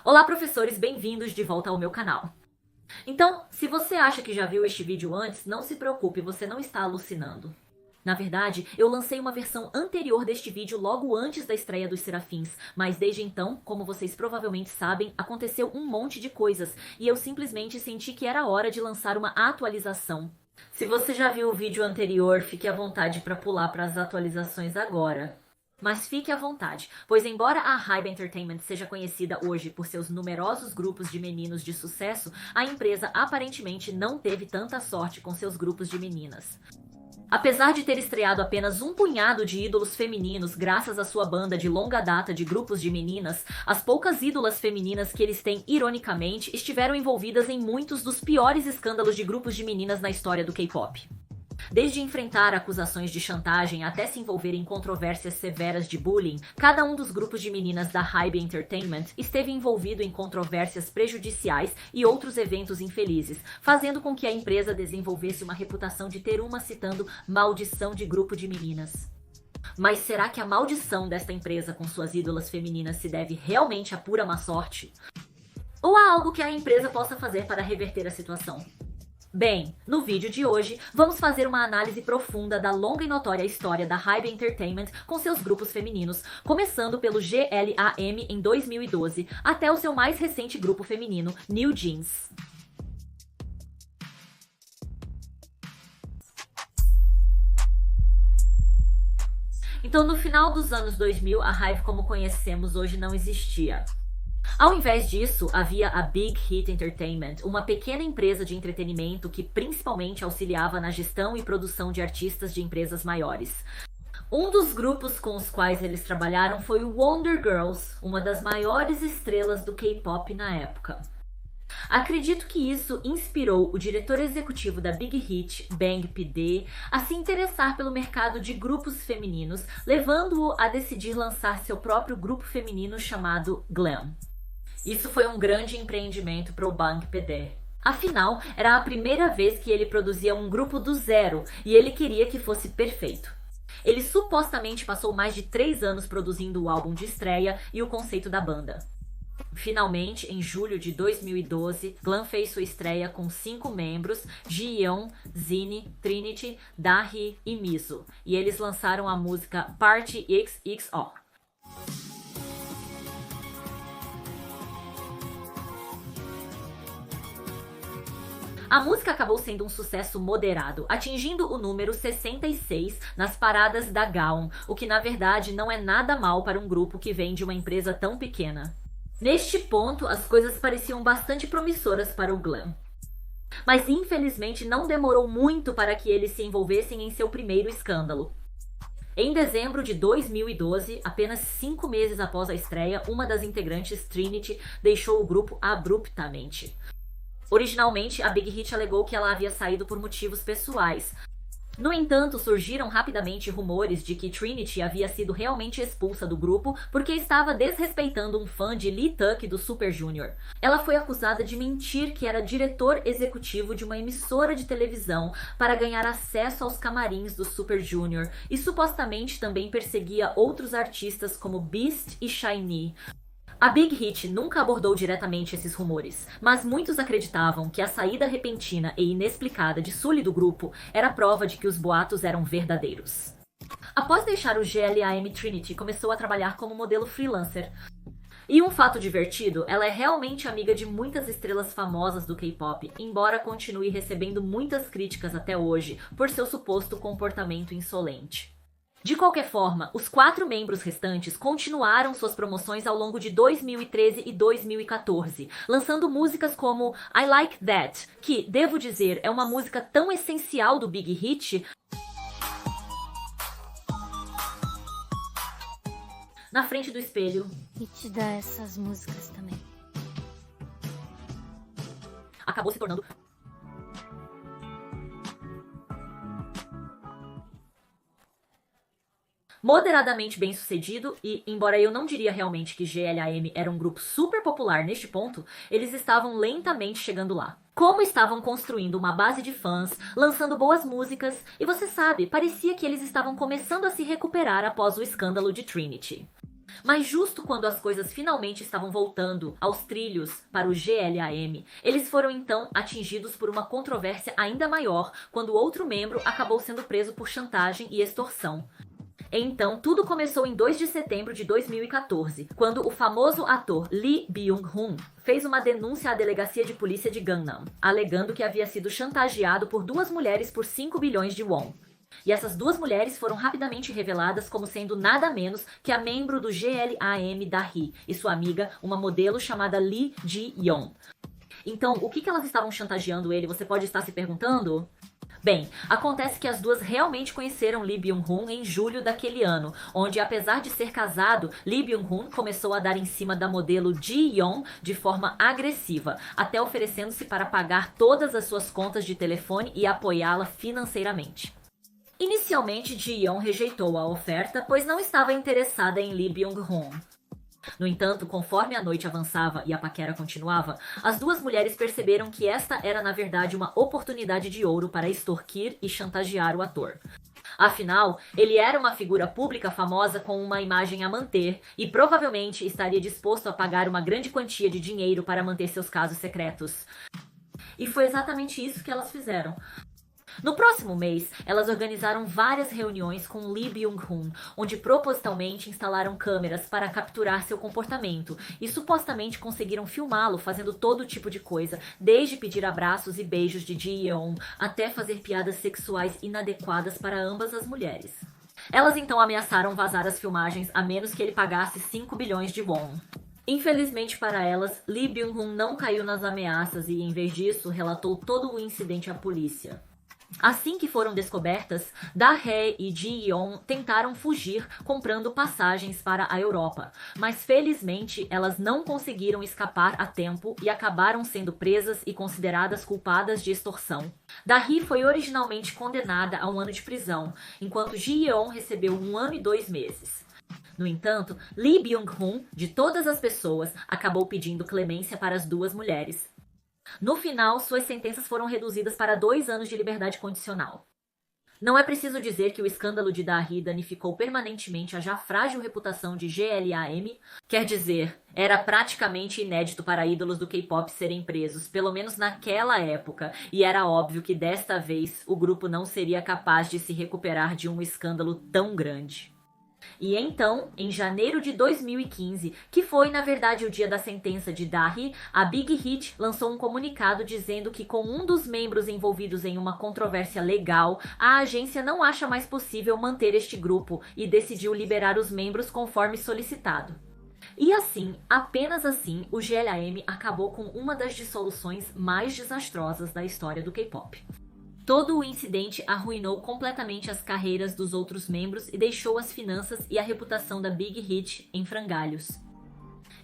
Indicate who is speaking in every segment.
Speaker 1: Olá, professores, bem-vindos de volta ao meu canal. Então, se você acha que já viu este vídeo antes, não se preocupe, você não está alucinando. Na verdade, eu lancei uma versão anterior deste vídeo logo antes da estreia dos Serafins, mas desde então, como vocês provavelmente sabem, aconteceu um monte de coisas e eu simplesmente senti que era hora de lançar uma atualização. Se você já viu o vídeo anterior, fique à vontade para pular para as atualizações agora. Mas fique à vontade, pois embora a Hybe Entertainment seja conhecida hoje por seus numerosos grupos de meninos de sucesso, a empresa aparentemente não teve tanta sorte com seus grupos de meninas. Apesar de ter estreado apenas um punhado de ídolos femininos graças à sua banda de longa data de grupos de meninas, as poucas ídolas femininas que eles têm, ironicamente, estiveram envolvidas em muitos dos piores escândalos de grupos de meninas na história do K-pop. Desde enfrentar acusações de chantagem até se envolver em controvérsias severas de bullying, cada um dos grupos de meninas da Hybe Entertainment esteve envolvido em controvérsias prejudiciais e outros eventos infelizes, fazendo com que a empresa desenvolvesse uma reputação de ter uma, citando, maldição de grupo de meninas. Mas será que a maldição desta empresa com suas ídolas femininas se deve realmente à pura má sorte? Ou há algo que a empresa possa fazer para reverter a situação? Bem, no vídeo de hoje, vamos fazer uma análise profunda da longa e notória história da Hybe Entertainment com seus grupos femininos, começando pelo GLAM em 2012 até o seu mais recente grupo feminino, New Jeans. Então, no final dos anos 2000, a Hybe como conhecemos hoje não existia. Ao invés disso, havia a Big Hit Entertainment, uma pequena empresa de entretenimento que principalmente auxiliava na gestão e produção de artistas de empresas maiores. Um dos grupos com os quais eles trabalharam foi o Wonder Girls, uma das maiores estrelas do K-pop na época. Acredito que isso inspirou o diretor executivo da Big Hit, Bang PD, a se interessar pelo mercado de grupos femininos, levando-o a decidir lançar seu próprio grupo feminino chamado Glam. Isso foi um grande empreendimento para o Bang PD. Afinal, era a primeira vez que ele produzia um grupo do zero e ele queria que fosse perfeito. Ele supostamente passou mais de 3 anos produzindo o álbum de estreia e o conceito da banda. Finalmente, em julho de 2012, Glam fez sua estreia com 5 membros, Jiyeon, Zinni, Trinity, Dahi e Mizo, e eles lançaram a música Party XXO. A música acabou sendo um sucesso moderado, atingindo o número 66 nas paradas da Gaon, o que na verdade não é nada mal para um grupo que vem de uma empresa tão pequena. Neste ponto, as coisas pareciam bastante promissoras para o Glam. Mas infelizmente não demorou muito para que eles se envolvessem em seu primeiro escândalo. Em dezembro de 2012, apenas 5 meses após a estreia, uma das integrantes, Trinity, deixou o grupo abruptamente. Originalmente, a Big Hit alegou que ela havia saído por motivos pessoais. No entanto, surgiram rapidamente rumores de que Trinity havia sido realmente expulsa do grupo porque estava desrespeitando um fã de Lee Tuck do Super Junior. Ela foi acusada de mentir que era diretor executivo de uma emissora de televisão para ganhar acesso aos camarins do Super Junior e supostamente também perseguia outros artistas como Beast e SHINee. A Big Hit nunca abordou diretamente esses rumores, mas muitos acreditavam que a saída repentina e inexplicada de Sully do grupo era prova de que os boatos eram verdadeiros. Após deixar o GLAM, Trinity começou a trabalhar como modelo freelancer. E um fato divertido, ela é realmente amiga de muitas estrelas famosas do K-pop, embora continue recebendo muitas críticas até hoje por seu suposto comportamento insolente. De qualquer forma, os 4 membros restantes continuaram suas promoções ao longo de 2013 e 2014, lançando músicas como I Like That, que, devo dizer, é uma música tão essencial do Big Hit. Na frente do espelho.
Speaker 2: E te dá essas músicas também.
Speaker 1: Acabou se tornando moderadamente bem sucedido e, embora eu não diria realmente que GLAM era um grupo super popular neste ponto, eles estavam lentamente chegando lá. Como estavam construindo uma base de fãs, lançando boas músicas, e você sabe, parecia que eles estavam começando a se recuperar após o escândalo de Trinity. Mas justo quando as coisas finalmente estavam voltando aos trilhos para o GLAM, eles foram então atingidos por uma controvérsia ainda maior quando outro membro acabou sendo preso por chantagem e extorsão. Então, tudo começou em 2 de setembro de 2014, quando o famoso ator Lee Byung-hun fez uma denúncia à delegacia de polícia de Gangnam, alegando que havia sido chantageado por 2 mulheres por 5 bilhões de won. E essas 2 mulheres foram rapidamente reveladas como sendo nada menos que a membro do GLAM da Hee e sua amiga, uma modelo chamada Lee Ji-yeon. Então, o que elas estavam chantageando ele, você pode estar se perguntando? Bem, acontece que as duas realmente conheceram Lee Byung-hun em julho daquele ano, onde apesar de ser casado, Lee Byung-hun começou a dar em cima da modelo Ji-yeon de forma agressiva, até oferecendo-se para pagar todas as suas contas de telefone e apoiá-la financeiramente. Inicialmente, Ji-yeon rejeitou a oferta, pois não estava interessada em Lee Byung-hun. No entanto, conforme a noite avançava e a paquera continuava, as 2 mulheres perceberam que esta era na verdade uma oportunidade de ouro para extorquir e chantagear o ator. Afinal, ele era uma figura pública famosa com uma imagem a manter e provavelmente estaria disposto a pagar uma grande quantia de dinheiro para manter seus casos secretos. E foi exatamente isso que elas fizeram. No próximo mês, elas organizaram várias reuniões com Lee Byung-hun, onde propositalmente instalaram câmeras para capturar seu comportamento e supostamente conseguiram filmá-lo fazendo todo tipo de coisa, desde pedir abraços e beijos de Ji-yeon até fazer piadas sexuais inadequadas para ambas as mulheres. Elas então ameaçaram vazar as filmagens a menos que ele pagasse 5 bilhões de won. Infelizmente para elas, Lee Byung-hun não caiu nas ameaças e, em vez disso, relatou todo o incidente à polícia. Assim que foram descobertas, Da-hee e Ji-yeon tentaram fugir comprando passagens para a Europa, mas felizmente elas não conseguiram escapar a tempo e acabaram sendo presas e consideradas culpadas de extorsão. Da-hee foi originalmente condenada a 1 ano de prisão, enquanto Ji-yeon recebeu 1 ano e 2 meses. No entanto, Lee Byung-hun, de todas as pessoas, acabou pedindo clemência para as 2 mulheres. No final, suas sentenças foram reduzidas para 2 anos de liberdade condicional. Não é preciso dizer que o escândalo de Da-hee danificou permanentemente a já frágil reputação de GLAM, quer dizer, era praticamente inédito para ídolos do K-pop serem presos, pelo menos naquela época, e era óbvio que desta vez o grupo não seria capaz de se recuperar de um escândalo tão grande. E então, em janeiro de 2015, que foi na verdade o dia da sentença de Da-hee, a Big Hit lançou um comunicado dizendo que com um dos membros envolvidos em uma controvérsia legal, a agência não acha mais possível manter este grupo e decidiu liberar os membros conforme solicitado. E assim, apenas assim, o GLAM acabou com uma das dissoluções mais desastrosas da história do K-pop. Todo o incidente arruinou completamente as carreiras dos outros membros e deixou as finanças e a reputação da Big Hit em frangalhos.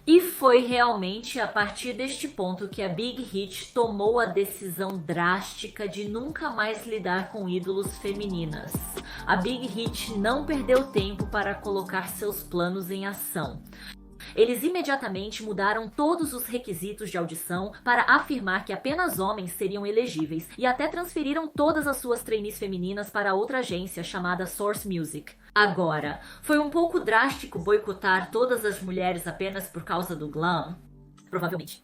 Speaker 1: E foi realmente a partir deste ponto que a Big Hit tomou a decisão drástica de nunca mais lidar com ídolos femininas. A Big Hit não perdeu tempo para colocar seus planos em ação. Eles imediatamente mudaram todos os requisitos de audição para afirmar que apenas homens seriam elegíveis e até transferiram todas as suas trainees femininas para outra agência chamada Source Music. Agora, foi um pouco drástico boicotar todas as mulheres apenas por causa do glam? Provavelmente.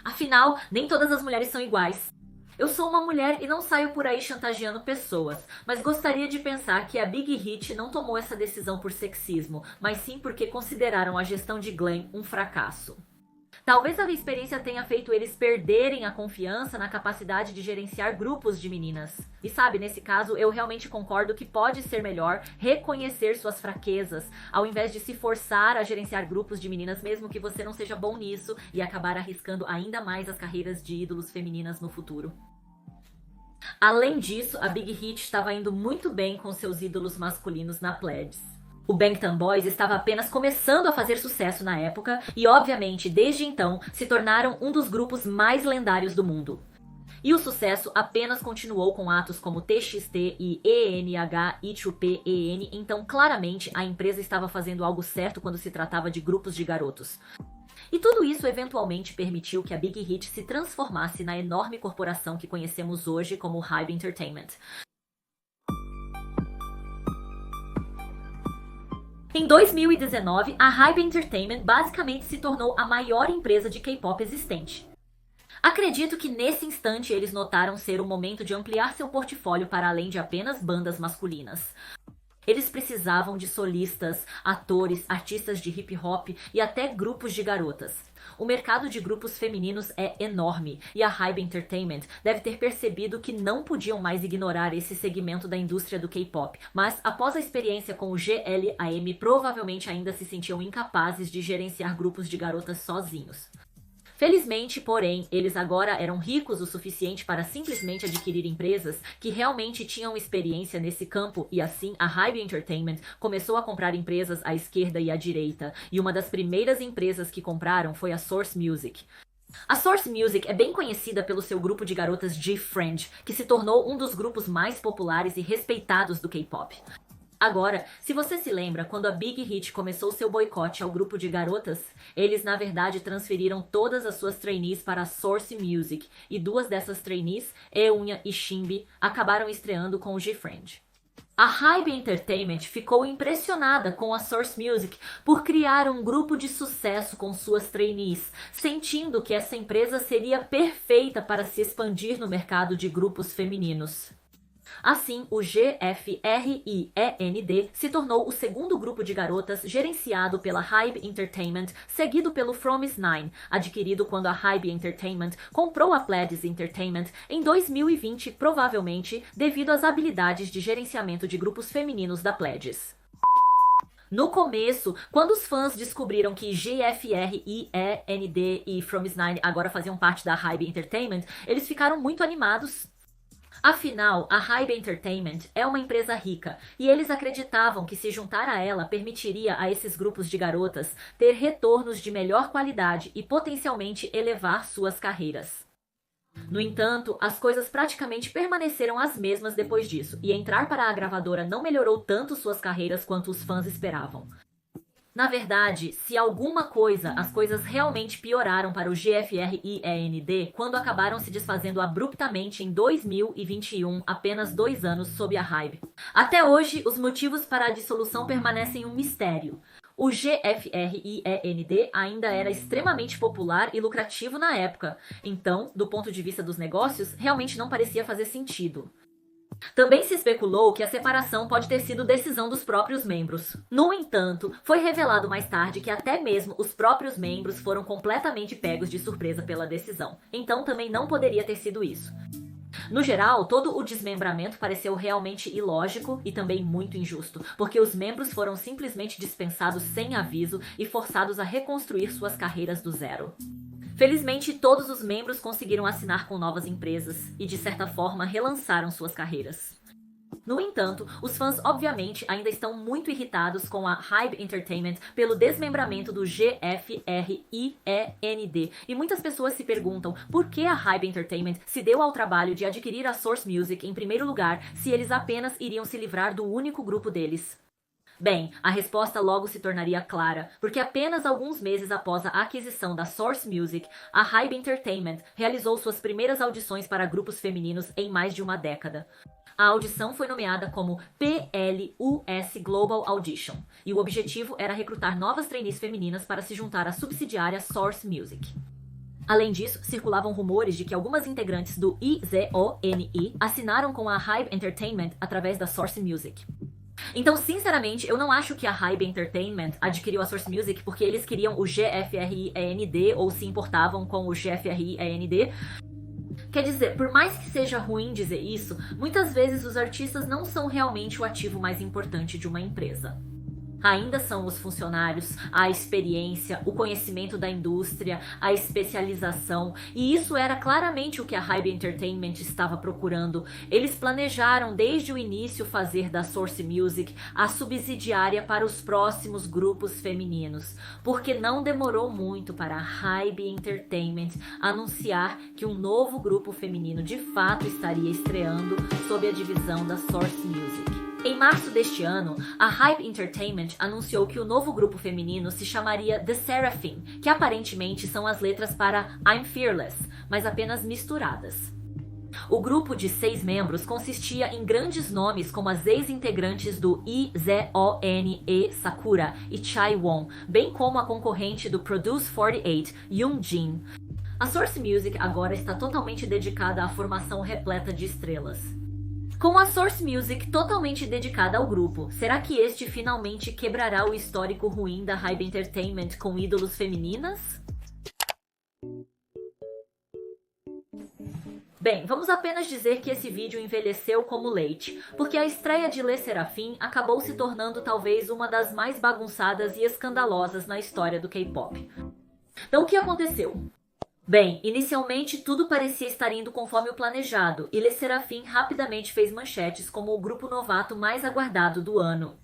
Speaker 1: Afinal, nem todas as mulheres são iguais. Eu sou uma mulher e não saio por aí chantageando pessoas, mas gostaria de pensar que a Big Hit não tomou essa decisão por sexismo, mas sim porque consideraram a gestão de glam um fracasso. Talvez a experiência tenha feito eles perderem a confiança na capacidade de gerenciar grupos de meninas. E sabe, nesse caso, eu realmente concordo que pode ser melhor reconhecer suas fraquezas, ao invés de se forçar a gerenciar grupos de meninas, mesmo que você não seja bom nisso, e acabar arriscando ainda mais as carreiras de ídolos femininas no futuro. Além disso, a Big Hit estava indo muito bem com seus ídolos masculinos na Pledis. O Bangtan Boys estava apenas começando a fazer sucesso na época e, obviamente, desde então, se tornaram um dos grupos mais lendários do mundo. E o sucesso apenas continuou com atos como TXT e ENH-I2P-EN, então claramente a empresa estava fazendo algo certo quando se tratava de grupos de garotos. E tudo isso eventualmente permitiu que a Big Hit se transformasse na enorme corporação que conhecemos hoje como HYBE Entertainment. Em 2019, a HYBE Entertainment basicamente se tornou a maior empresa de K-pop existente. Acredito que nesse instante eles notaram ser o momento de ampliar seu portfólio para além de apenas bandas masculinas. Eles precisavam de solistas, atores, artistas de hip hop e até grupos de garotas. O mercado de grupos femininos é enorme e a HYBE Entertainment deve ter percebido que não podiam mais ignorar esse segmento da indústria do K-pop, mas após a experiência com o GLAM, provavelmente ainda se sentiam incapazes de gerenciar grupos de garotas sozinhos. Felizmente, porém, eles agora eram ricos o suficiente para simplesmente adquirir empresas que realmente tinham experiência nesse campo e assim a HYBE Entertainment começou a comprar empresas à esquerda e à direita, e uma das primeiras empresas que compraram foi a Source Music. A Source Music é bem conhecida pelo seu grupo de garotas G-Friend, que se tornou um dos grupos mais populares e respeitados do K-pop. Agora, se você se lembra, quando a Big Hit começou seu boicote ao grupo de garotas, eles na verdade transferiram todas as suas trainees para a Source Music, e duas dessas trainees, Eunha e Shinbi, acabaram estreando com o G-Friend. A HYBE Entertainment ficou impressionada com a Source Music por criar um grupo de sucesso com suas trainees, sentindo que essa empresa seria perfeita para se expandir no mercado de grupos femininos. Assim, o GFRIEND se tornou o segundo grupo de garotas gerenciado pela HYBE Entertainment, seguido pelo Fromis_9, adquirido quando a HYBE Entertainment comprou a Pledis Entertainment em 2020, provavelmente devido às habilidades de gerenciamento de grupos femininos da Pledis. No começo, quando os fãs descobriram que GFRIEND e Fromis_9 agora faziam parte da HYBE Entertainment, eles ficaram muito animados. Afinal, a HYBE Entertainment é uma empresa rica, e eles acreditavam que se juntar a ela permitiria a esses grupos de garotas ter retornos de melhor qualidade e potencialmente elevar suas carreiras. No entanto, as coisas praticamente permaneceram as mesmas depois disso, e entrar para a gravadora não melhorou tanto suas carreiras quanto os fãs esperavam. Na verdade, se alguma coisa, as coisas realmente pioraram para o GFRIEND quando acabaram se desfazendo abruptamente em 2021, apenas 2 anos sob a HYBE. Até hoje, os motivos para a dissolução permanecem um mistério. O GFRIEND ainda era extremamente popular e lucrativo na época, então, do ponto de vista dos negócios, realmente não parecia fazer sentido. Também se especulou que a separação pode ter sido decisão dos próprios membros. No entanto, foi revelado mais tarde que até mesmo os próprios membros foram completamente pegos de surpresa pela decisão. Então também não poderia ter sido isso. No geral, todo o desmembramento pareceu realmente ilógico e também muito injusto, porque os membros foram simplesmente dispensados sem aviso e forçados a reconstruir suas carreiras do zero. Felizmente, todos os membros conseguiram assinar com novas empresas e, de certa forma, relançaram suas carreiras. No entanto, os fãs obviamente ainda estão muito irritados com a HYBE Entertainment pelo desmembramento do GFRIEND, e muitas pessoas se perguntam por que a HYBE Entertainment se deu ao trabalho de adquirir a Source Music em primeiro lugar se eles apenas iriam se livrar do único grupo deles. Bem, a resposta logo se tornaria clara, porque apenas alguns meses após a aquisição da Source Music, a HYBE Entertainment realizou suas primeiras audições para grupos femininos em mais de uma década. A audição foi nomeada como PLUS Global Audition, e o objetivo era recrutar novas trainees femininas para se juntar à subsidiária Source Music. Além disso, circulavam rumores de que algumas integrantes do IZONI assinaram com a HYBE Entertainment através da Source Music. Então, sinceramente, eu não acho que a HYBE Entertainment adquiriu a Source Music porque eles queriam o GFRIEND ou se importavam com o GFRIEND. Quer dizer, por mais que seja ruim dizer isso, muitas vezes os artistas não são realmente o ativo mais importante de uma empresa. Ainda são os funcionários, a experiência, o conhecimento da indústria, a especialização, e isso era claramente o que a HYBE Entertainment estava procurando. Eles planejaram desde o início fazer da Source Music a subsidiária para os próximos grupos femininos, porque não demorou muito para a HYBE Entertainment anunciar que um novo grupo feminino de fato estaria estreando sob a divisão da Source Music. Em março deste ano, a HYBE Entertainment anunciou que o novo grupo feminino se chamaria The Seraphim, que aparentemente são as letras para I'm Fearless, mas apenas misturadas. O grupo de 6 membros consistia em grandes nomes como as ex-integrantes do IZONE Sakura e Chaewon, bem como a concorrente do Produce 48, Yoonjin. A Source Music agora está totalmente dedicada à formação repleta de estrelas. Com a Source Music totalmente dedicada ao grupo, será que este finalmente quebrará o histórico ruim da Hybe Entertainment com ídolos femininas? Bem, vamos apenas dizer que esse vídeo envelheceu como leite, porque a estreia de Le Sserafim acabou se tornando talvez uma das mais bagunçadas e escandalosas na história do K-pop. Então o que aconteceu? Bem, inicialmente tudo parecia estar indo conforme o planejado, e Le Sserafim rapidamente fez manchetes como o grupo novato mais aguardado do ano.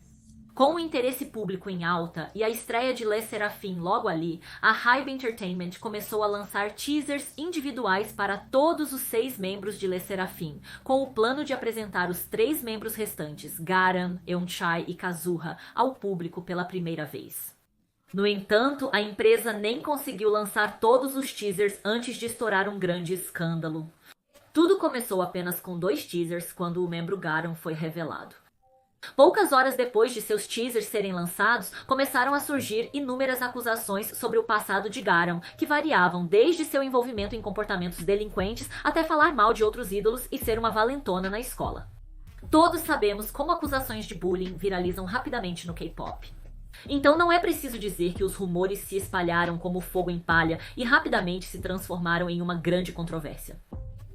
Speaker 1: Com o interesse público em alta e a estreia de Le Sserafim logo ali, a Hybe Entertainment começou a lançar teasers individuais para todos os 6 membros de Le Sserafim, com o plano de apresentar os 3 membros restantes, Garan, Eunchae e Kazuha, ao público pela primeira vez. No entanto, a empresa nem conseguiu lançar todos os teasers antes de estourar um grande escândalo. Tudo começou apenas com 2 teasers quando o membro Garan foi revelado. Poucas horas depois de seus teasers serem lançados, começaram a surgir inúmeras acusações sobre o passado de Garan, que variavam desde seu envolvimento em comportamentos delinquentes até falar mal de outros ídolos e ser uma valentona na escola. Todos sabemos como acusações de bullying viralizam rapidamente no K-pop. Então não é preciso dizer que os rumores se espalharam como fogo em palha e rapidamente se transformaram em uma grande controvérsia.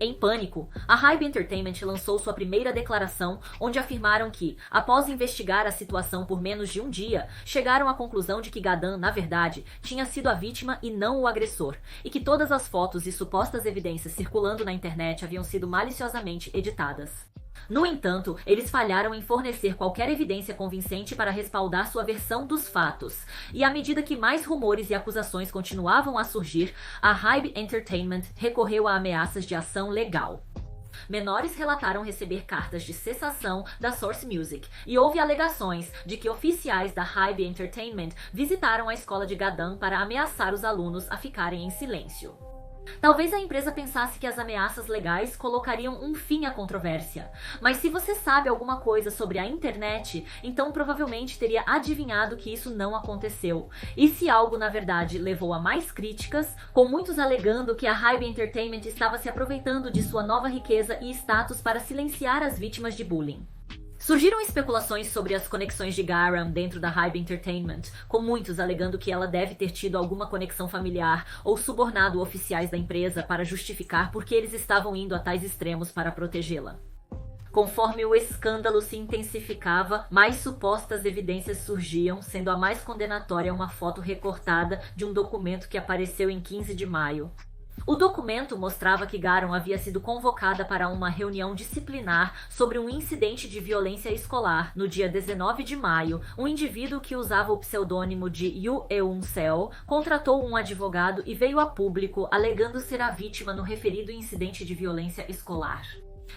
Speaker 1: Em pânico, a Hybe Entertainment lançou sua primeira declaração, onde afirmaram que, após investigar a situação por menos de um dia, chegaram à conclusão de que Gadan, na verdade, tinha sido a vítima e não o agressor, e que todas as fotos e supostas evidências circulando na internet haviam sido maliciosamente editadas. No entanto, eles falharam em fornecer qualquer evidência convincente para respaldar sua versão dos fatos. E à medida que mais rumores e acusações continuavam a surgir, a Hybe Entertainment recorreu a ameaças de ação legal. Menores relataram receber cartas de cessação da Source Music, e houve alegações de que oficiais da Hybe Entertainment visitaram a escola de Gadan para ameaçar os alunos a ficarem em silêncio. Talvez a empresa pensasse que as ameaças legais colocariam um fim à controvérsia, mas se você sabe alguma coisa sobre a internet, então provavelmente teria adivinhado que isso não aconteceu. E se algo na verdade levou a mais críticas, com muitos alegando que a Hybe Entertainment estava se aproveitando de sua nova riqueza e status para silenciar as vítimas de bullying. Surgiram especulações sobre as conexões de Garan dentro da Hybe Entertainment, com muitos alegando que ela deve ter tido alguma conexão familiar ou subornado oficiais da empresa para justificar por que eles estavam indo a tais extremos para protegê-la. Conforme o escândalo se intensificava, mais supostas evidências surgiam, sendo a mais condenatória uma foto recortada de um documento que apareceu em 15 de maio. O documento mostrava que Garan havia sido convocada para uma reunião disciplinar sobre um incidente de violência escolar no dia 19 de maio. Um indivíduo que usava o pseudônimo de Yu Eun-seo contratou um advogado e veio a público alegando ser a vítima no referido incidente de violência escolar.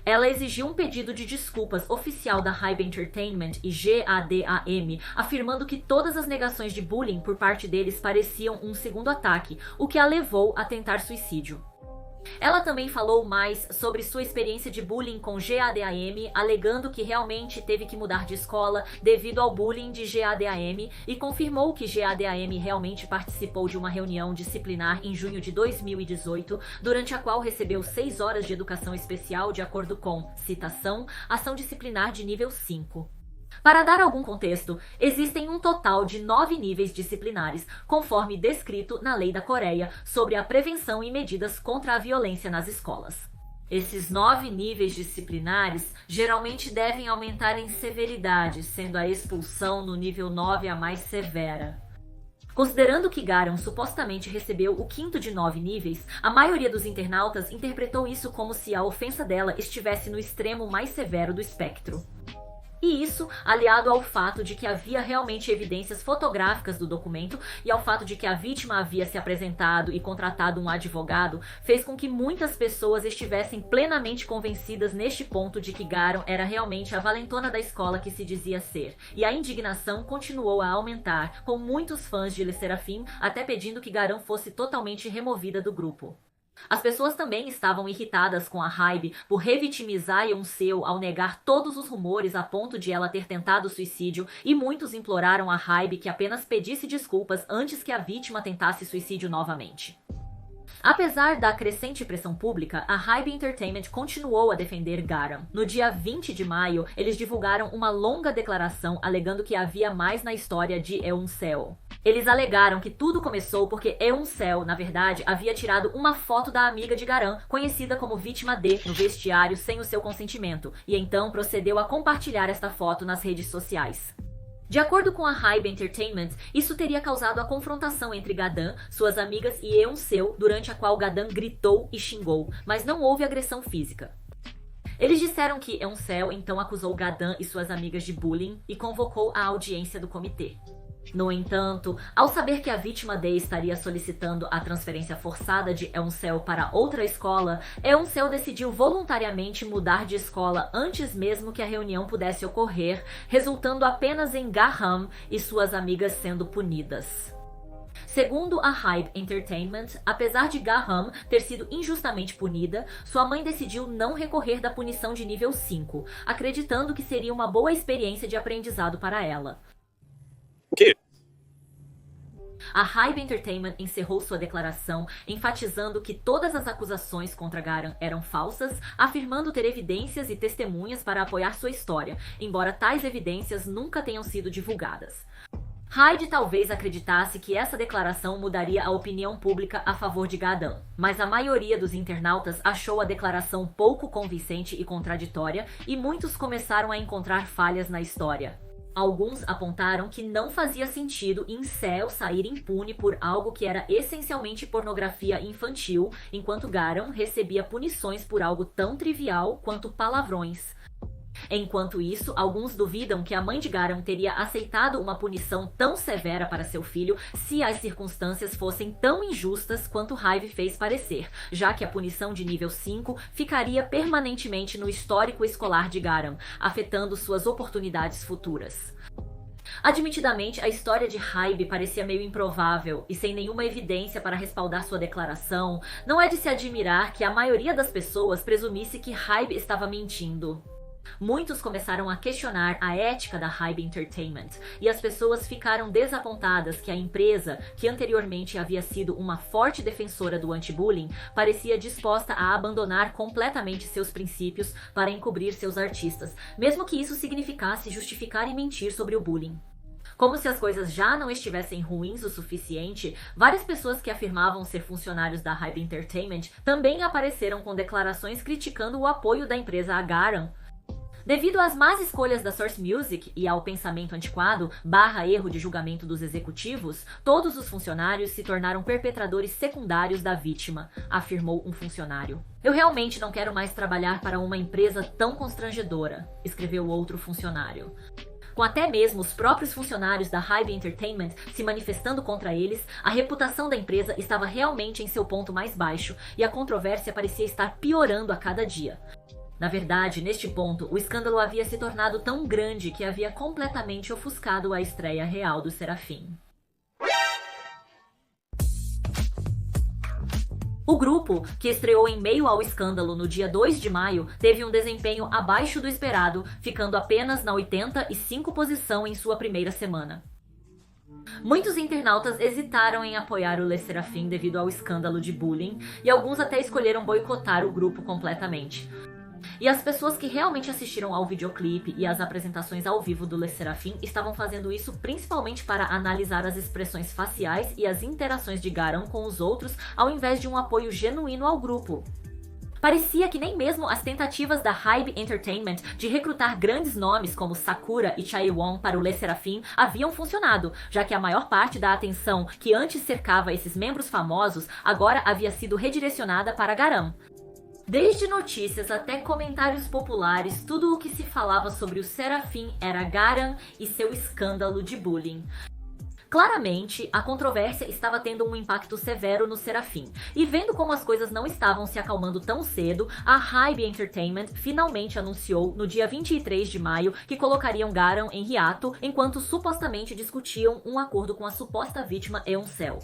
Speaker 1: Ela exigiu um pedido de desculpas oficial da Hybe Entertainment e GADAM, afirmando que todas as negações de bullying por parte deles pareciam um segundo ataque, o que a levou a tentar suicídio. Ela também falou mais sobre sua experiência de bullying com GADAM, alegando que realmente teve que mudar de escola devido ao bullying de GADAM e confirmou que GADAM realmente participou de uma reunião disciplinar em junho de 2018, durante a qual recebeu 6 horas de educação especial de acordo com, citação, ação disciplinar de nível 5. Para dar algum contexto, existem um total de 9 níveis disciplinares, conforme descrito na Lei da Coreia sobre a prevenção e medidas contra a violência nas escolas. Esses 9 níveis disciplinares geralmente devem aumentar em severidade, sendo a expulsão no nível 9 a mais severa. Considerando que Garan supostamente recebeu o 5º de 9 níveis, a maioria dos internautas interpretou isso como se a ofensa dela estivesse no extremo mais severo do espectro. E isso, aliado ao fato de que havia realmente evidências fotográficas do documento e ao fato de que a vítima havia se apresentado e contratado um advogado, fez com que muitas pessoas estivessem plenamente convencidas neste ponto de que Garan era realmente a valentona da escola que se dizia ser. E a indignação continuou a aumentar, com muitos fãs de Le Sserafim até pedindo que Garan fosse totalmente removida do grupo. As pessoas também estavam irritadas com a Hybe por revitimizar Yeonseo ao negar todos os rumores a ponto de ela ter tentado suicídio, e muitos imploraram a Hybe que apenas pedisse desculpas antes que a vítima tentasse suicídio novamente. Apesar da crescente pressão pública, a Hybe Entertainment continuou a defender Garam. No dia 20 de maio, eles divulgaram uma longa declaração alegando que havia mais na história de Eun-seo. Eles alegaram que tudo começou porque Eun-seo, na verdade, havia tirado uma foto da amiga de Garam, conhecida como vítima D, no vestiário sem o seu consentimento, e então procedeu a compartilhar esta foto nas redes sociais. De acordo com a Hybe Entertainment, isso teria causado a confrontação entre Gadan, suas amigas e Eun-seo, durante a qual Gadan gritou e xingou, mas não houve agressão física. Eles disseram que Eun-seo então acusou Gadan e suas amigas de bullying e convocou a audiência do comitê. No entanto, ao saber que a vítima D estaria solicitando a transferência forçada de Eun-seo para outra escola, Eun-seo decidiu voluntariamente mudar de escola antes mesmo que a reunião pudesse ocorrer, resultando apenas em Ga-ham e suas amigas sendo punidas. Segundo a Hybe Entertainment, apesar de Ga-ham ter sido injustamente punida, sua mãe decidiu não recorrer da punição de nível 5, acreditando que seria uma boa experiência de aprendizado para ela.
Speaker 3: O quê?
Speaker 1: A Hybe Entertainment encerrou sua declaração, enfatizando que todas as acusações contra Garam eram falsas, afirmando ter evidências e testemunhas para apoiar sua história, embora tais evidências nunca tenham sido divulgadas. Hybe talvez acreditasse que essa declaração mudaria a opinião pública a favor de Gadan, mas a maioria dos internautas achou a declaração pouco convincente e contraditória, e muitos começaram a encontrar falhas na história. Alguns apontaram que não fazia sentido Incel sair impune por algo que era essencialmente pornografia infantil, enquanto Garam recebia punições por algo tão trivial quanto palavrões. Enquanto isso, alguns duvidam que a mãe de Garam teria aceitado uma punição tão severa para seu filho se as circunstâncias fossem tão injustas quanto Hybe fez parecer, já que a punição de nível 5 ficaria permanentemente no histórico escolar de Garam, afetando suas oportunidades futuras. Admitidamente, a história de Hybe parecia meio improvável e sem nenhuma evidência para respaldar sua declaração. Não é de se admirar que a maioria das pessoas presumisse que Hybe estava mentindo. Muitos começaram a questionar a ética da Hybe Entertainment, e as pessoas ficaram desapontadas que a empresa, que anteriormente havia sido uma forte defensora do anti-bullying, parecia disposta a abandonar completamente seus princípios para encobrir seus artistas, mesmo que isso significasse justificar e mentir sobre o bullying. Como se as coisas já não estivessem ruins o suficiente, várias pessoas que afirmavam ser funcionários da Hybe Entertainment também apareceram com declarações criticando o apoio da empresa a Garam. Devido às más escolhas da Source Music e ao pensamento antiquado / erro de julgamento dos executivos, todos os funcionários se tornaram perpetradores secundários da vítima, afirmou um funcionário. Eu realmente não quero mais trabalhar para uma empresa tão constrangedora, escreveu outro funcionário. Com até mesmo os próprios funcionários da Hybe Entertainment se manifestando contra eles, a reputação da empresa estava realmente em seu ponto mais baixo e a controvérsia parecia estar piorando a cada dia. Na verdade, neste ponto, o escândalo havia se tornado tão grande que havia completamente ofuscado a estreia real do Serafim. O grupo, que estreou em meio ao escândalo no dia 2 de maio, teve um desempenho abaixo do esperado, ficando apenas na 85ª posição em sua primeira semana. Muitos internautas hesitaram em apoiar o Le Serafim devido ao escândalo de bullying, e alguns até escolheram boicotar o grupo completamente. E as pessoas que realmente assistiram ao videoclipe e às apresentações ao vivo do Le Serafim estavam fazendo isso principalmente para analisar as expressões faciais e as interações de Garam com os outros, ao invés de um apoio genuíno ao grupo. Parecia que nem mesmo as tentativas da Hybe Entertainment de recrutar grandes nomes como Sakura e Chaewon para o Le Serafim haviam funcionado, já que a maior parte da atenção que antes cercava esses membros famosos agora havia sido redirecionada para Garam. Desde notícias até comentários populares, tudo o que se falava sobre o Serafim era Garam e seu escândalo de bullying. Claramente, a controvérsia estava tendo um impacto severo no Serafim, e vendo como as coisas não estavam se acalmando tão cedo, a Hybe Entertainment finalmente anunciou no dia 23 de maio que colocariam Garam em hiato enquanto supostamente discutiam um acordo com a suposta vítima Eun-seo.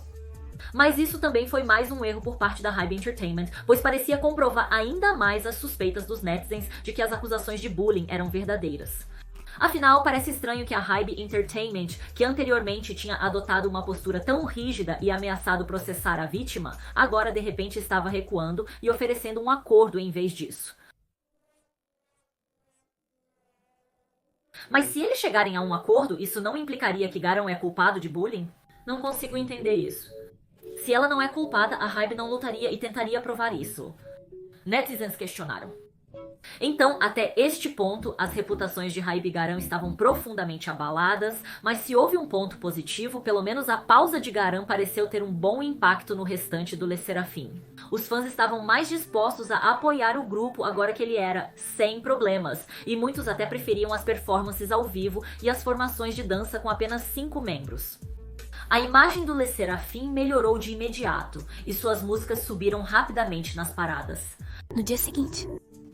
Speaker 1: Mas isso também foi mais um erro por parte da Hybe Entertainment, pois parecia comprovar ainda mais as suspeitas dos netizens de que as acusações de bullying eram verdadeiras. Afinal, parece estranho que a Hybe Entertainment, que anteriormente tinha adotado uma postura tão rígida e ameaçado processar a vítima, agora de repente estava recuando e oferecendo um acordo em vez disso. Mas se eles chegarem a um acordo, isso não implicaria que Garam é culpado de bullying? Não consigo entender isso. Se ela não é culpada, a Hybe não lutaria e tentaria provar isso. Netizens questionaram. Então, até este ponto, as reputações de Hybe e Garam estavam profundamente abaladas, mas se houve um ponto positivo, pelo menos a pausa de Garam pareceu ter um bom impacto no restante do Le Sserafim. Os fãs estavam mais dispostos a apoiar o grupo agora que ele era sem problemas, e muitos até preferiam as performances ao vivo e as formações de dança com apenas 5 membros. A imagem do Le Sserafim melhorou de imediato, e suas músicas subiram rapidamente nas paradas.
Speaker 2: No dia seguinte,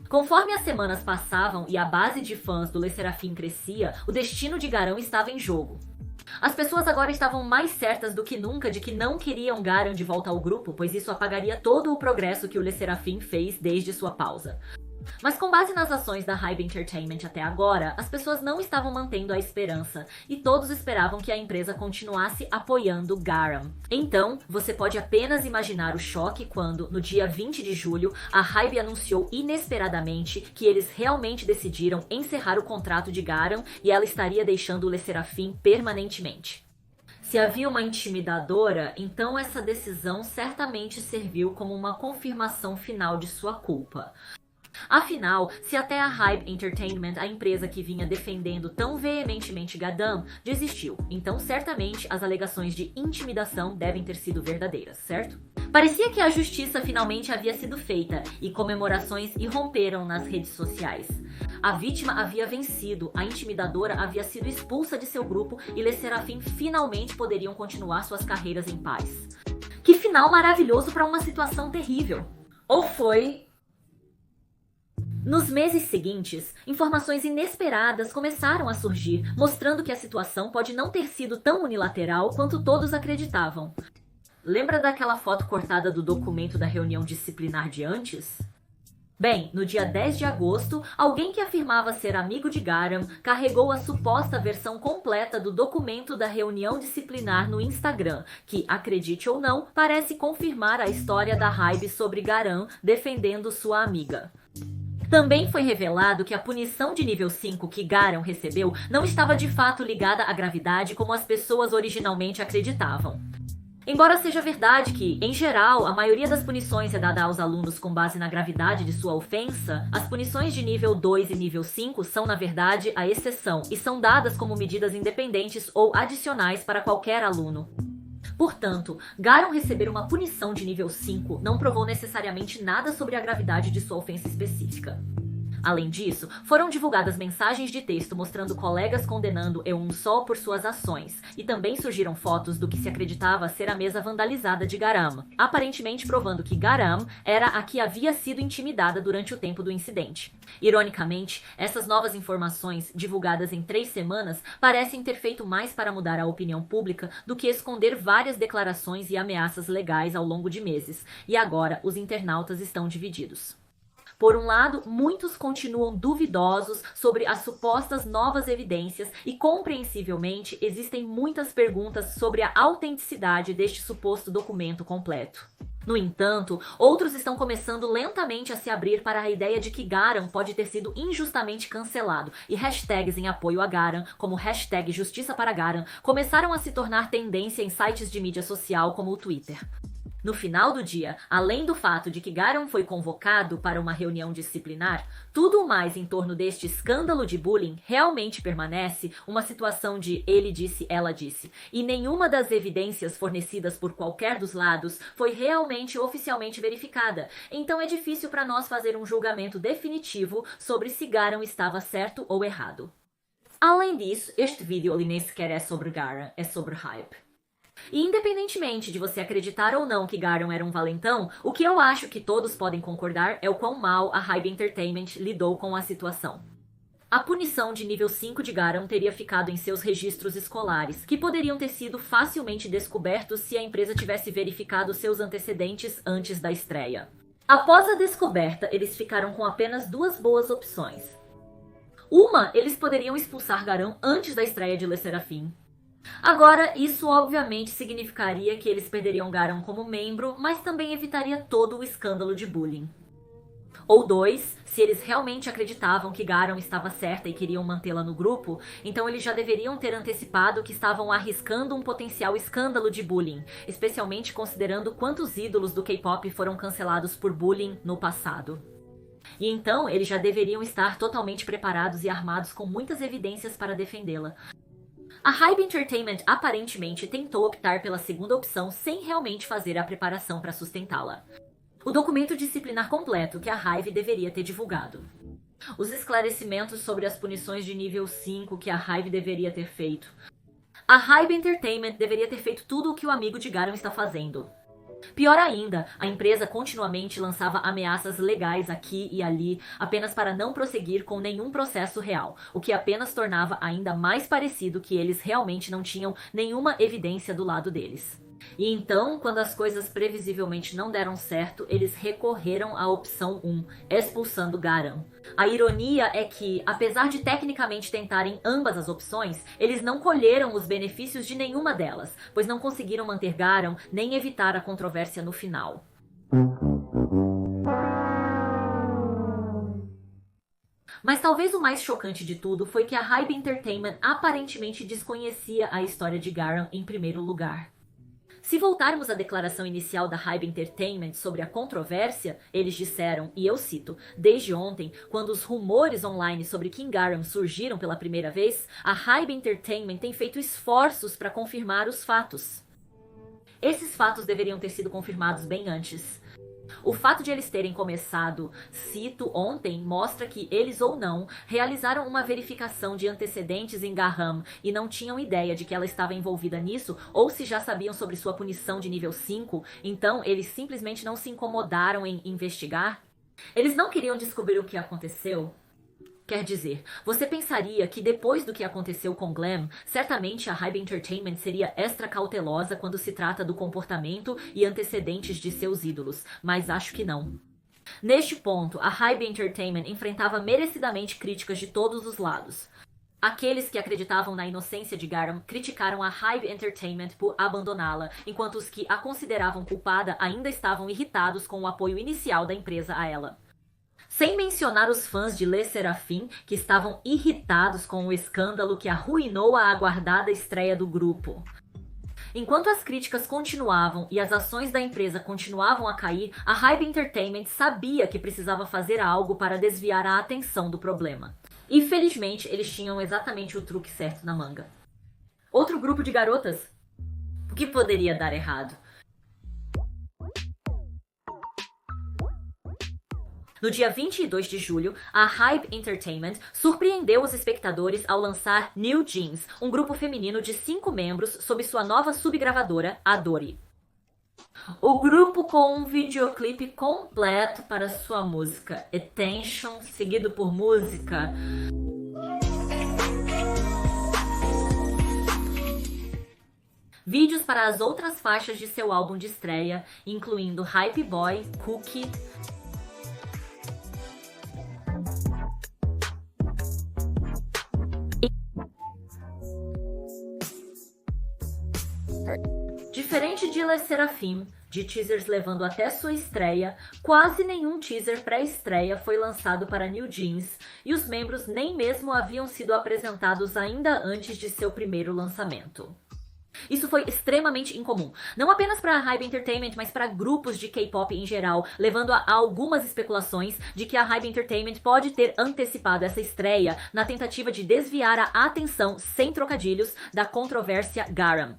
Speaker 1: conforme as semanas passavam e a base de fãs do Le Sserafim crescia, o destino de Garam estava em jogo. As pessoas agora estavam mais certas do que nunca de que não queriam Garam de volta ao grupo, pois isso apagaria todo o progresso que o Le Sserafim fez desde sua pausa. Mas com base nas ações da Hybe Entertainment até agora, as pessoas não estavam mantendo a esperança e todos esperavam que a empresa continuasse apoiando Garam. Então, você pode apenas imaginar o choque quando, no dia 20 de julho, a Hybe anunciou inesperadamente que eles realmente decidiram encerrar o contrato de Garam e ela estaria deixando o Le Sserafim permanentemente. Se havia uma intimidadora, então essa decisão certamente serviu como uma confirmação final de sua culpa. Afinal, se até a Hybe Entertainment, a empresa que vinha defendendo tão veementemente Garam, desistiu, então certamente as alegações de intimidação devem ter sido verdadeiras, certo? Parecia que a justiça finalmente havia sido feita e comemorações irromperam nas redes sociais. A vítima havia vencido, a intimidadora havia sido expulsa de seu grupo e Le Sserafim finalmente poderiam continuar suas carreiras em paz. Que final maravilhoso para uma situação terrível! Ou foi... Nos meses seguintes, informações inesperadas começaram a surgir, mostrando que a situação pode não ter sido tão unilateral quanto todos acreditavam. Lembra daquela foto cortada do documento da reunião disciplinar de antes? Bem, no dia 10 de agosto, alguém que afirmava ser amigo de Garam carregou a suposta versão completa do documento da reunião disciplinar no Instagram, que, acredite ou não, parece confirmar a história da Hybe sobre Garam defendendo sua amiga. Também foi revelado que a punição de nível 5 que Garam recebeu não estava de fato ligada à gravidade como as pessoas originalmente acreditavam. Embora seja verdade que, em geral, a maioria das punições é dada aos alunos com base na gravidade de sua ofensa, as punições de nível 2 e nível 5 são, na verdade, a exceção e são dadas como medidas independentes ou adicionais para qualquer aluno. Portanto, Garam receber uma punição de nível 5 não provou necessariamente nada sobre a gravidade de sua ofensa específica. Além disso, foram divulgadas mensagens de texto mostrando colegas condenando Eun-Sol por suas ações, e também surgiram fotos do que se acreditava ser a mesa vandalizada de Garam, aparentemente provando que Garam era a que havia sido intimidada durante o tempo do incidente. Ironicamente, essas novas informações, divulgadas em 3 semanas, parecem ter feito mais para mudar a opinião pública do que esconder várias declarações e ameaças legais ao longo de meses, e agora os internautas estão divididos. Por um lado, muitos continuam duvidosos sobre as supostas novas evidências e, compreensivelmente, existem muitas perguntas sobre a autenticidade deste suposto documento completo. No entanto, outros estão começando lentamente a se abrir para a ideia de que Garam pode ter sido injustamente cancelado, e hashtags em apoio a Garam, como hashtag Justiça para Garam, começaram a se tornar tendência em sites de mídia social como o Twitter. No final do dia, além do fato de que Garam foi convocado para uma reunião disciplinar, tudo mais em torno deste escândalo de bullying realmente permanece uma situação de ele disse, ela disse, e nenhuma das evidências fornecidas por qualquer dos lados foi realmente oficialmente verificada, então é difícil para nós fazer um julgamento definitivo sobre se Garam estava certo ou errado. Além disso, este vídeo nem sequer é sobre Garam, é sobre Hybe. E independentemente de você acreditar ou não que Garam era um valentão, o que eu acho que todos podem concordar é o quão mal a Hybe Entertainment lidou com a situação. A punição de nível 5 de Garam teria ficado em seus registros escolares, que poderiam ter sido facilmente descobertos se a empresa tivesse verificado seus antecedentes antes da estreia. Após a descoberta, eles ficaram com apenas duas boas opções. Uma, eles poderiam expulsar Garam antes da estreia de Le Sserafim. Agora, isso obviamente significaria que eles perderiam Garam como membro, mas também evitaria todo o escândalo de bullying. Ou dois, se eles realmente acreditavam que Garam estava certa e queriam mantê-la no grupo, então eles já deveriam ter antecipado que estavam arriscando um potencial escândalo de bullying, especialmente considerando quantos ídolos do K-pop foram cancelados por bullying no passado. E então eles já deveriam estar totalmente preparados e armados com muitas evidências para defendê-la. A HYBE Entertainment aparentemente tentou optar pela segunda opção sem realmente fazer a preparação para sustentá-la. O documento disciplinar completo que a HYBE deveria ter divulgado. Os esclarecimentos sobre as punições de nível 5 que a HYBE deveria ter feito. A HYBE Entertainment deveria ter feito tudo o que o amigo de Garam está fazendo. Pior ainda, a empresa continuamente lançava ameaças legais aqui e ali, apenas para não prosseguir com nenhum processo real, o que apenas tornava ainda mais parecido que eles realmente não tinham nenhuma evidência do lado deles. E então, quando as coisas previsivelmente não deram certo, eles recorreram à opção 1, expulsando Garam. A ironia é que, apesar de tecnicamente tentarem ambas as opções, eles não colheram os benefícios de nenhuma delas, pois não conseguiram manter Garam nem evitar a controvérsia no final. Mas talvez o mais chocante de tudo foi que a HYBE Entertainment aparentemente desconhecia a história de Garam em primeiro lugar. Se voltarmos à declaração inicial da HYBE Entertainment sobre a controvérsia, eles disseram, e eu cito, desde ontem, quando os rumores online sobre King Garam surgiram pela primeira vez, a HYBE Entertainment tem feito esforços para confirmar os fatos. Esses fatos deveriam ter sido confirmados bem antes. O fato de eles terem começado, cito, ontem, mostra que eles ou não realizaram uma verificação de antecedentes em Garam e não tinham ideia de que ela estava envolvida nisso, ou se já sabiam sobre sua punição de nível 5, então eles simplesmente não se incomodaram em investigar? Eles não queriam descobrir o que aconteceu? Quer dizer, você pensaria que depois do que aconteceu com Glam, certamente a HYBE Entertainment seria extra cautelosa quando se trata do comportamento e antecedentes de seus ídolos, mas acho que não. Neste ponto, a HYBE Entertainment enfrentava merecidamente críticas de todos os lados. Aqueles que acreditavam na inocência de Garam criticaram a HYBE Entertainment por abandoná-la, enquanto os que a consideravam culpada ainda estavam irritados com o apoio inicial da empresa a ela. Sem mencionar os fãs de Le Sserafim, que estavam irritados com o escândalo que arruinou a aguardada estreia do grupo. Enquanto as críticas continuavam e as ações da empresa continuavam a cair, a HYBE Entertainment sabia que precisava fazer algo para desviar a atenção do problema. E felizmente eles tinham exatamente o truque certo na manga. Outro grupo de garotas? O que poderia dar errado? No dia 22 de julho, a HYBE Entertainment surpreendeu os espectadores ao lançar New Jeans, um grupo feminino de 5 membros sob sua nova subgravadora, Adore. O grupo com um videoclipe completo para sua música Attention, seguido por música vídeos para as outras faixas de seu álbum de estreia, incluindo Hype Boy, Cookie, Diferente de Le Sserafim, de teasers levando até sua estreia, quase nenhum teaser pré-estreia foi lançado para New Jeans, e os membros nem mesmo haviam sido apresentados ainda antes de seu primeiro lançamento. Isso foi extremamente incomum, não apenas para a HYBE Entertainment, mas para grupos de K-pop em geral, levando a algumas especulações de que a HYBE Entertainment pode ter antecipado essa estreia na tentativa de desviar a atenção, sem trocadilhos, da controvérsia Garam.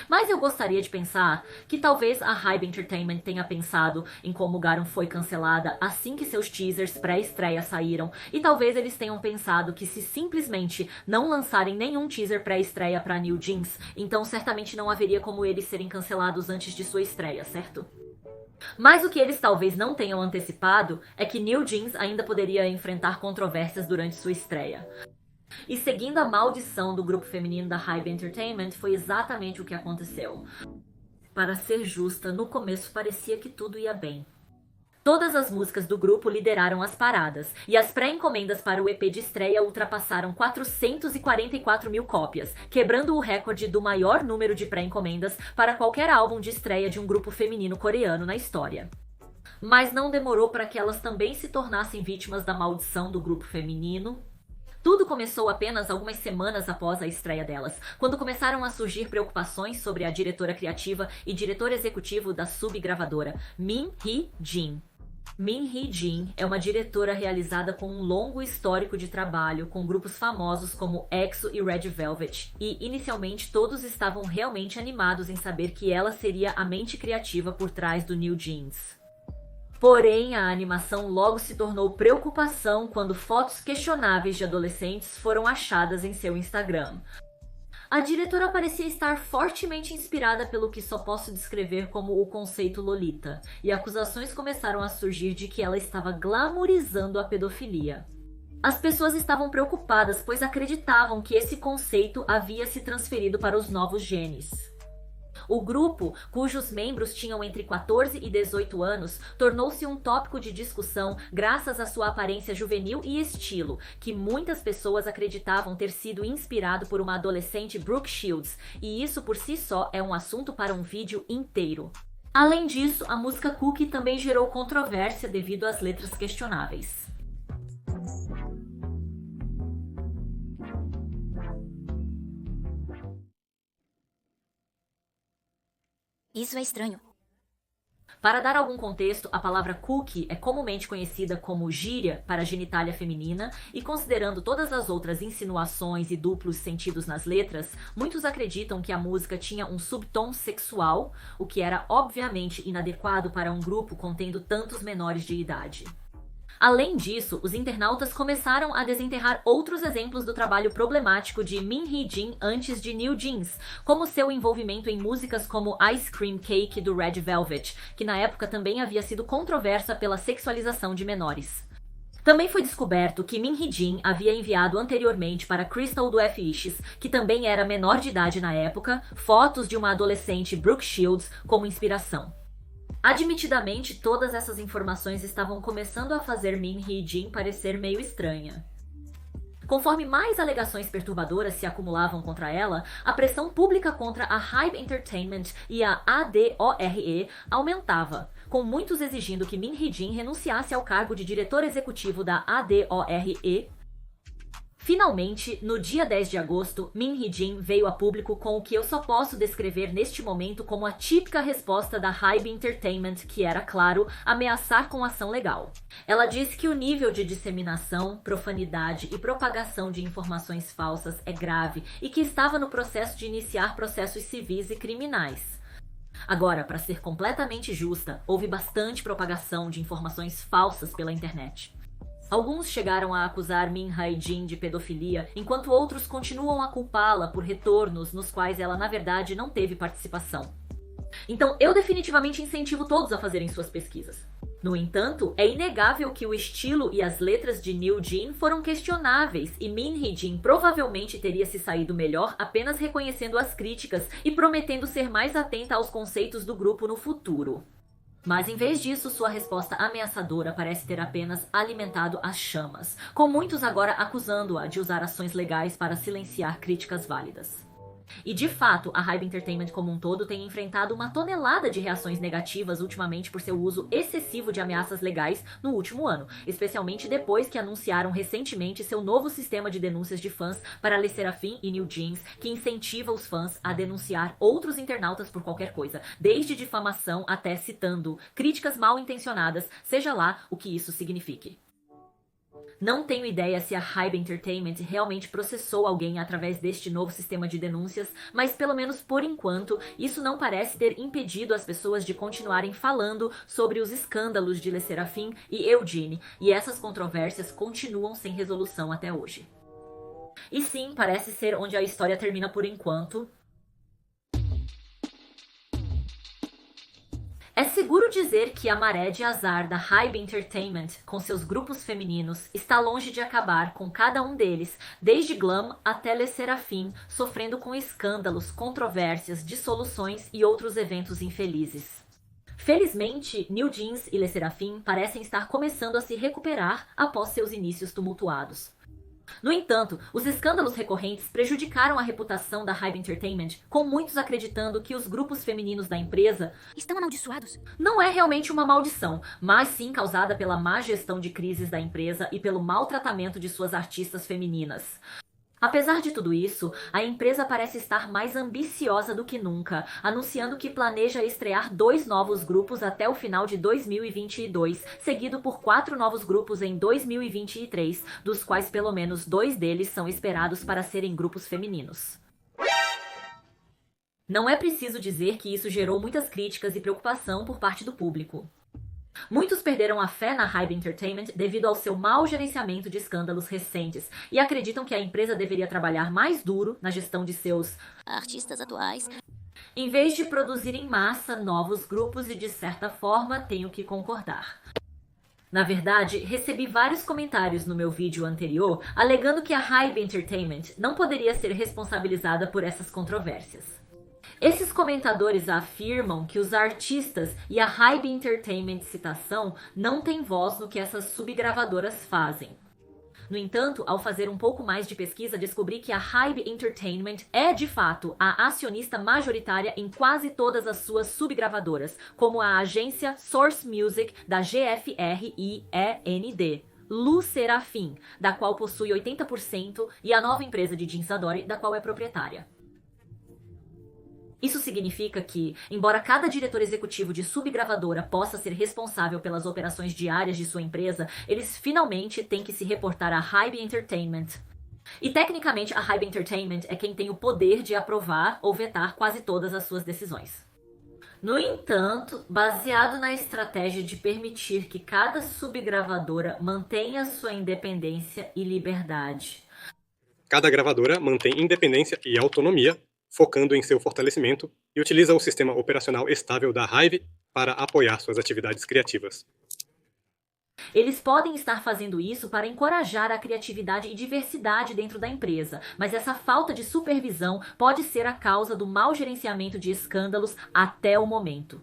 Speaker 1: Mas eu gostaria de pensar que talvez a HYBE Entertainment tenha pensado em como Garam foi cancelada assim que seus teasers pré-estreia saíram, e talvez eles tenham pensado que se simplesmente não lançarem nenhum teaser pré-estreia para New Jeans, então certamente não haveria como eles serem cancelados antes de sua estreia, certo? Mas o que eles talvez não tenham antecipado é que New Jeans ainda poderia enfrentar controvérsias durante sua estreia. E seguindo a maldição do grupo feminino da Hybe Entertainment, foi exatamente o que aconteceu. Para ser justa, no começo parecia que tudo ia bem. Todas as músicas do grupo lideraram as paradas, e as pré-encomendas para o EP de estreia ultrapassaram 444 mil cópias, quebrando o recorde do maior número de pré-encomendas para qualquer álbum de estreia de um grupo feminino coreano na história. Mas não demorou para que elas também se tornassem vítimas da maldição do grupo feminino. Tudo começou apenas algumas semanas após a estreia delas, quando começaram a surgir preocupações sobre a diretora criativa e diretor executivo da subgravadora, Min Hee-jin. Min Hee-jin é uma diretora realizada com um longo histórico de trabalho com grupos famosos como EXO e Red Velvet, e inicialmente todos estavam realmente animados em saber que ela seria a mente criativa por trás do New Jeans. Porém, a animação logo se tornou preocupação quando fotos questionáveis de adolescentes foram achadas em seu Instagram. A diretora parecia estar fortemente inspirada pelo que só posso descrever como o conceito Lolita, e acusações começaram a surgir de que ela estava glamourizando a pedofilia. As pessoas estavam preocupadas, pois acreditavam que esse conceito havia se transferido para os novos genes. O grupo, cujos membros tinham entre 14 e 18 anos, tornou-se um tópico de discussão graças à sua aparência juvenil e estilo, que muitas pessoas acreditavam ter sido inspirado por uma adolescente Brooke Shields, e isso por si só é um assunto para um vídeo inteiro. Além disso, a música Cookie também gerou controvérsia devido às letras questionáveis.
Speaker 2: Isso é estranho.
Speaker 1: Para dar algum contexto, a palavra cookie é comumente conhecida como gíria para genitália feminina, e considerando todas as outras insinuações e duplos sentidos nas letras, muitos acreditam que a música tinha um subtom sexual, o que era obviamente inadequado para um grupo contendo tantos menores de idade. Além disso, os internautas começaram a desenterrar outros exemplos do trabalho problemático de Min Hee-jin antes de New Jeans, como seu envolvimento em músicas como Ice Cream Cake do Red Velvet, que na época também havia sido controversa pela sexualização de menores. Também foi descoberto que Min Hee-jin havia enviado anteriormente para Crystal do F-Ishes, que também era menor de idade na época, fotos de uma adolescente Brooke Shields como inspiração. Admitidamente, todas essas informações estavam começando a fazer Min Hee-jin parecer meio estranha. Conforme mais alegações perturbadoras se acumulavam contra ela, a pressão pública contra a Hybe Entertainment e a ADORE aumentava, com muitos exigindo que Min Hee-jin renunciasse ao cargo de diretor executivo da ADORE. Finalmente, no dia 10 de agosto, Min Hee-jin veio a público com o que eu só posso descrever neste momento como a típica resposta da Hybe Entertainment, que era, claro, ameaçar com ação legal. Ela disse que o nível de disseminação, profanidade e propagação de informações falsas é grave e que estava no processo de iniciar processos civis e criminais. Agora, para ser completamente justa, houve bastante propagação de informações falsas pela internet. Alguns chegaram a acusar Min Hee-jin de pedofilia, enquanto outros continuam a culpá-la por retornos nos quais ela, na verdade, não teve participação. Então, eu definitivamente incentivo todos a fazerem suas pesquisas. No entanto, é inegável que o estilo e as letras de New Jeans foram questionáveis, e Min Hee-jin provavelmente teria se saído melhor apenas reconhecendo as críticas e prometendo ser mais atenta aos conceitos do grupo no futuro. Mas em vez disso, sua resposta ameaçadora parece ter apenas alimentado as chamas, com muitos agora acusando-a de usar ações legais para silenciar críticas válidas. E de fato, a Hybe Entertainment como um todo tem enfrentado uma tonelada de reações negativas ultimamente por seu uso excessivo de ameaças legais no último ano, especialmente depois que anunciaram recentemente seu novo sistema de denúncias de fãs para Le Sserafim e New Jeans, que incentiva os fãs a denunciar outros internautas por qualquer coisa, desde difamação até citando críticas mal intencionadas, seja lá o que isso signifique. Não tenho ideia se a Hybe Entertainment realmente processou alguém através deste novo sistema de denúncias, mas pelo menos por enquanto, isso não parece ter impedido as pessoas de continuarem falando sobre os escândalos de Le Sserafim e Eugene, e essas controvérsias continuam sem resolução até hoje. E sim, parece ser onde a história termina por enquanto. É seguro dizer que a maré de azar da Hybe Entertainment, com seus grupos femininos, está longe de acabar com cada um deles, desde Glam até Le Sserafim, sofrendo com escândalos, controvérsias, dissoluções e outros eventos infelizes. Felizmente, New Jeans e Le Sserafim parecem estar começando a se recuperar após seus inícios tumultuados. No entanto, os escândalos recorrentes prejudicaram a reputação da Hybe Entertainment, com muitos acreditando que os grupos femininos da empresa
Speaker 2: Estão amaldiçoados?
Speaker 1: não é realmente uma maldição, mas sim causada pela má gestão de crises da empresa e pelo maltratamento de suas artistas femininas. Apesar de tudo isso, a empresa parece estar mais ambiciosa do que nunca, anunciando que planeja estrear 2 novos grupos até o final de 2022, seguido por 4 novos grupos em 2023, dos quais pelo menos 2 deles são esperados para serem grupos femininos. Não é preciso dizer que isso gerou muitas críticas e preocupação por parte do público. Muitos perderam a fé na Hybe Entertainment devido ao seu mau gerenciamento de escândalos recentes e acreditam que a empresa deveria trabalhar mais duro na gestão de seus
Speaker 2: Artistas atuais?
Speaker 1: em vez de produzir em massa novos grupos e, de certa forma, tenho que concordar. Na verdade, recebi vários comentários no meu vídeo anterior alegando que a Hybe Entertainment não poderia ser responsabilizada por essas controvérsias. Esses comentadores afirmam que os artistas e a Hybe Entertainment citação não têm voz no que essas subgravadoras fazem. No entanto, ao fazer um pouco mais de pesquisa, descobri que a Hybe Entertainment é, de fato, a acionista majoritária em quase todas as suas subgravadoras, como a agência Source Music da GFR&END, Le Sserafim, da qual possui 80%, e a nova empresa de Jeans Adore, da qual é proprietária. Isso significa que, embora cada diretor executivo de subgravadora possa ser responsável pelas operações diárias de sua empresa, eles finalmente têm que se reportar à Hybe Entertainment. E tecnicamente a Hybe Entertainment é quem tem o poder de aprovar ou vetar quase todas as suas decisões. No entanto, baseado na estratégia de permitir que cada subgravadora mantenha sua independência e liberdade.
Speaker 3: Cada gravadora mantém independência e autonomia, focando em seu fortalecimento, e utiliza o sistema operacional estável da Hybe para apoiar suas atividades criativas.
Speaker 1: Eles podem estar fazendo isso para encorajar a criatividade e diversidade dentro da empresa, mas essa falta de supervisão pode ser a causa do mau gerenciamento de escândalos até o momento.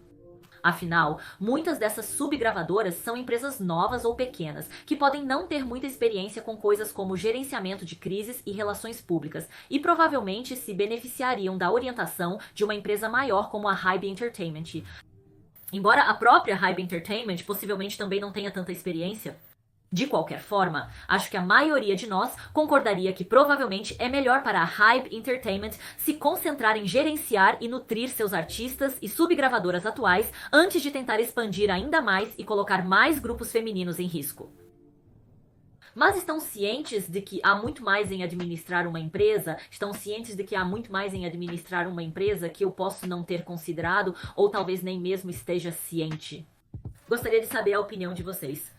Speaker 1: Afinal, muitas dessas subgravadoras são empresas novas ou pequenas, que podem não ter muita experiência com coisas como gerenciamento de crises e relações públicas, e provavelmente se beneficiariam da orientação de uma empresa maior como a Hybe Entertainment. Embora a própria Hybe Entertainment possivelmente também não tenha tanta experiência, de qualquer forma, acho que a maioria de nós concordaria que provavelmente é melhor para a Hybe Entertainment se concentrar em gerenciar e nutrir seus artistas e subgravadoras atuais antes de tentar expandir ainda mais e colocar mais grupos femininos em risco. Mas estão cientes de que há muito mais em administrar uma empresa? Estão cientes de que há muito mais em administrar uma empresa que eu posso não ter considerado ou talvez nem mesmo esteja ciente? Gostaria de saber a opinião de vocês.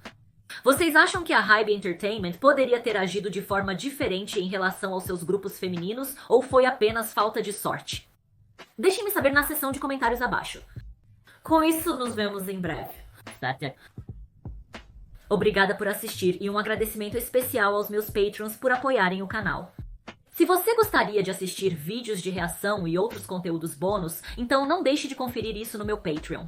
Speaker 1: Vocês acham que a Hybe Entertainment poderia ter agido de forma diferente em relação aos seus grupos femininos ou foi apenas falta de sorte? Deixem-me saber na seção de comentários abaixo. Com isso, nos vemos em breve. Obrigada por assistir e um agradecimento especial aos meus patrons por apoiarem o canal. Se você gostaria de assistir vídeos de reação e outros conteúdos bônus, então não deixe de conferir isso no meu Patreon.